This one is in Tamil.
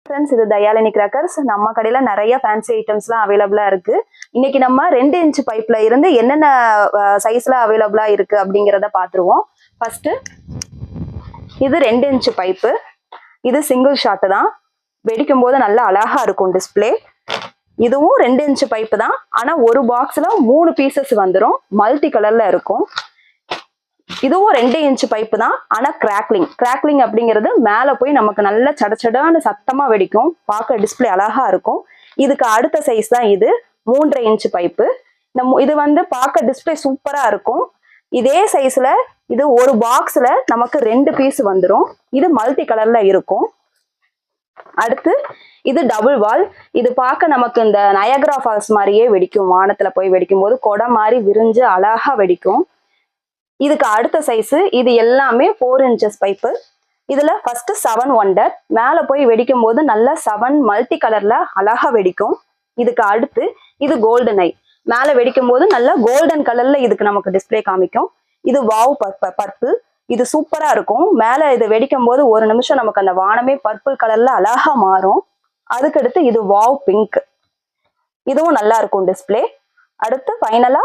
ஃப்ரெண்ட்ஸ், இது தயாலினி கிராக்கர்ஸ். நம்ம கடையில நிறைய ஃபேன்சி ஐட்டம்ஸ்லாம் அவைலபிளா இருக்கு. இன்னைக்கு நம்ம 2 இன்ச் பைப்ல இருந்து என்னென்ன சைஸ்ல அவைலபிளா இருக்கு அப்படிங்கிறத பார்த்துருவோம். ஃபர்ஸ்ட் இது 2 இன்ச் பைப்பு. இது சிங்கிள் ஷாட் தான். வெடிக்கும் போது நல்லா அழகா இருக்கும் டிஸ்பிளே. இதுவும் 2 இன்ச் பைப்பு தான். ஆனா ஒரு பாக்ஸ்ல 3 பீசஸ் வந்துடும். மல்டி கலர்ல இருக்கும். இதுவும் 2 இன்ச் பைப்பு தான். ஆனா கிராக்லிங் அப்படிங்கிறது மேல போய் நமக்கு நல்ல சடச்சடான்னு சத்தமா வெடிக்கும். பார்க்க டிஸ்பிளே அழகா இருக்கும். இதுக்கு அடுத்த சைஸ் தான் இது 3.5 இன்ச் பைப்பு. இது பார்க்க டிஸ்பிளே சூப்பரா இருக்கும். இதே சைஸ்ல இது ஒரு பாக்ஸ்ல நமக்கு 2 பீஸ் வந்துடும். இது மல்டி கலர்ல இருக்கும். அடுத்து இது டபுள் வால். இது பார்க்க நமக்கு இந்த நயகரா ஃபால்ஸ் மாதிரியே வெடிக்கும். வானத்துல போய் வெடிக்கும் போது கொடை மாதிரி விரிஞ்சு அழகா வெடிக்கும். இதுக்கு அடுத்த சைஸ் இது எல்லாமே 4 இன்ச்சஸ் பைப்பு. இதுல ஃபர்ஸ்ட் 7 ஒண்டர் மேல போய் வெடிக்கும் போது நல்லா 7 மல்டி கலர்ல அழகா வெடிக்கும். இதுக்கு அடுத்து இது கோல்டன் ஐ. மேல வெடிக்கும் போது நல்லா கோல்டன் கலர்ல இதுக்கு நமக்கு டிஸ்பிளே காமிக்கும். இது வாவ் பர்பிள். இது சூப்பரா இருக்கும். மேல இது வெடிக்கும் போது ஒரு நிமிஷம் நமக்கு அந்த வானமே பர்பிள் கலர்ல அழகா மாறும். அதுக்கடுத்து இது வாவ் பிங்க். இதுவும் நல்லா இருக்கும் டிஸ்பிளே. அடுத்து ஃபைனலா